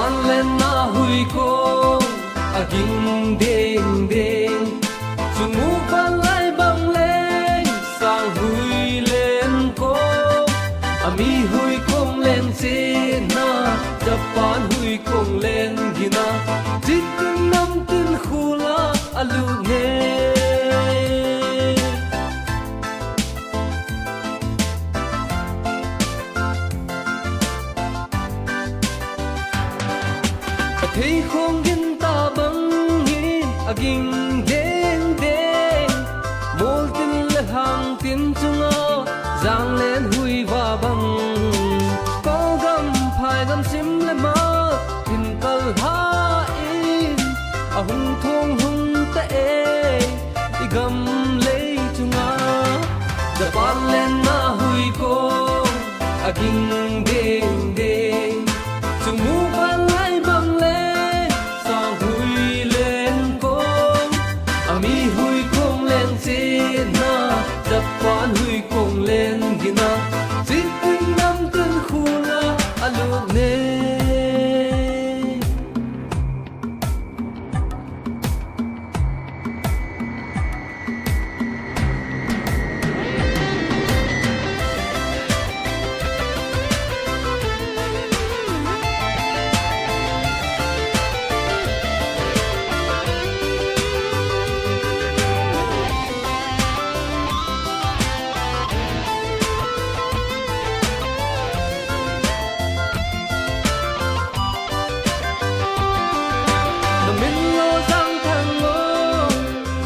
Japan lên na hui ko aging ding ding chung mu van lai bang lên sang hui lên ko ami hui kong lên che na Japan hui kong lên gina chit nam tin khula alu ne thấy không gin ta băng hi aging đen đen mol tin le hang tin chunga giang lên hui va băng có gam phai gam sim le ma tin kal ha in a hung thong hung ta e i gam le chunga Japan lên na hui ko aging đen đen chung mu van lai băng lên sang hui lên ko ami hui kong lên che na Japan hui kong lên gina chit nam tin khula alu ne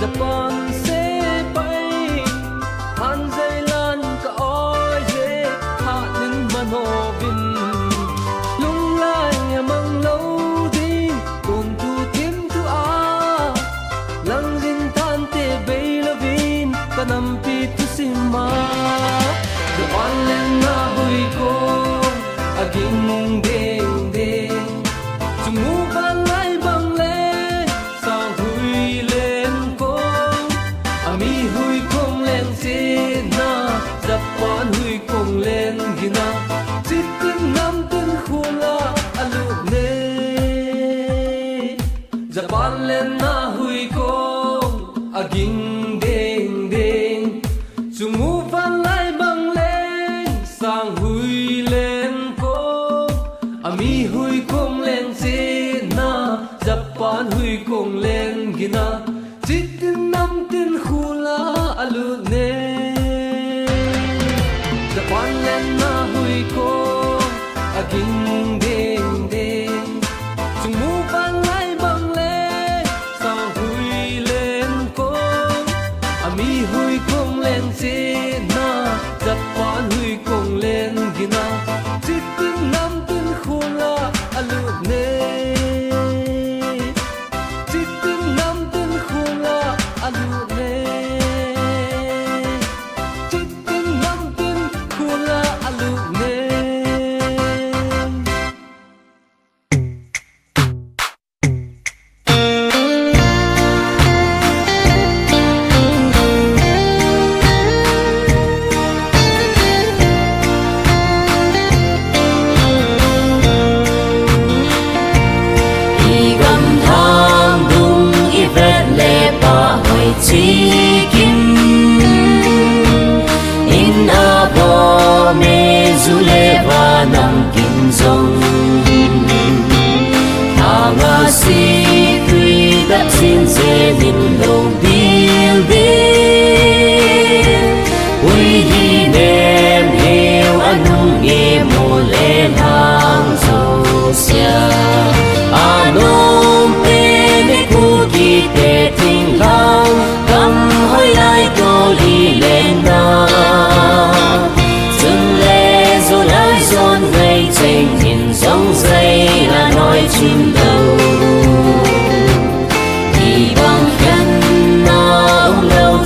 Japan sẽ bay han dây lan cả oi dễ hạ đến mà nô vin lung lai mang lâu đi tuần thu thêm thu a lăng dinh tan tê bay la vin cả năm pi thu sim ma Japan lên na hui ko aging ding ding chung mu van lai bang lên sang hui lên ami hui kong lên che na Japan hui kong lên gina chit nam tin khula alu ne Japan lên na hui kong aging ding ding chung mu van lai bang lên sang hui lên ko ami hui kong lên che na Japan hui kong lên gina chit nam tin khula alu ne Japan lên na hui ko aging ding ding chung mu van lai bang lên sang hui lên ko ami hui kong lên che na Japan hui kong lên gina chit nam tin khula alu ne chỉ kim in a bo me zule va nam kim zong thang si tui đắp xin se min lo bil bil ui hi nem heo anung e mo le hang zo sia anom pe ne ku ki te ting lang hoi lai cô đi lên na dừng lệ rồi lại dồn ngày tranh nhìn giống dây là nói chim đầu thì bằng khen na ông lâu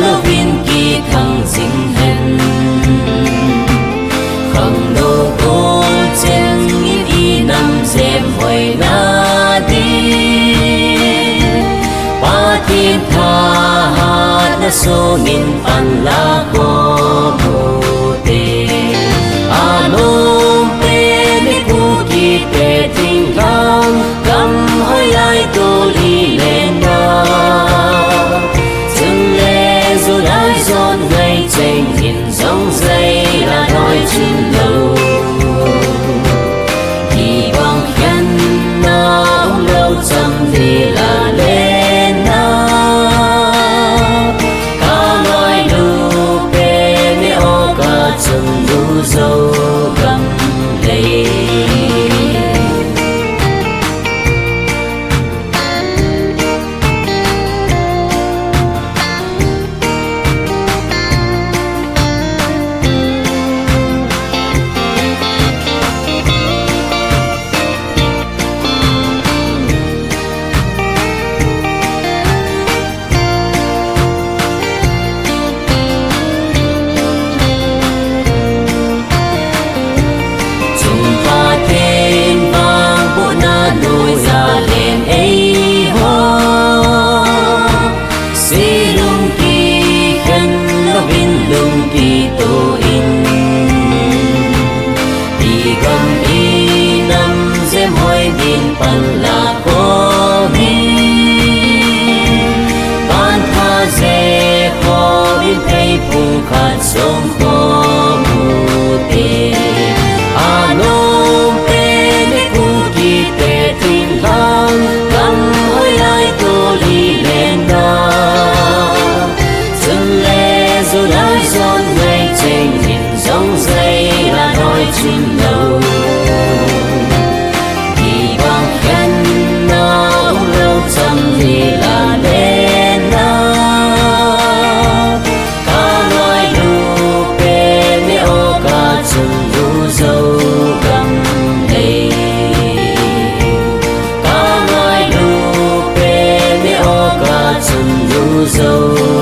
lo vin kỳ thăng dinh hen không nô ôn chen y năm dèm hồi na đi ba thiên tha na so nghìn pan la ko mu te anom pe ne ku ki te ting lang kam hoi lai to li lên na từng lệ dù lai giòn ngày tranh nhìn giống dây là nói chuyện lâu thì bằng khen na ông lâu chăm thì là lên na cả nói lu pe ne o cả chừng lu dâu cầm lấy pan la ko mi ban tha ze ko bin thei phung khat som ko mu te anom pe ne ku ki te tin lang kam hoi lai to li lên na dừng lệ dù lai giòn ngày tranh nhìn giống dây là nói chuyện lâu chăm thì là lên na cả nói lu pe ne o cả chừng lu dâu cầm lấy cả nói lu pe ne o cả chừng lu dâu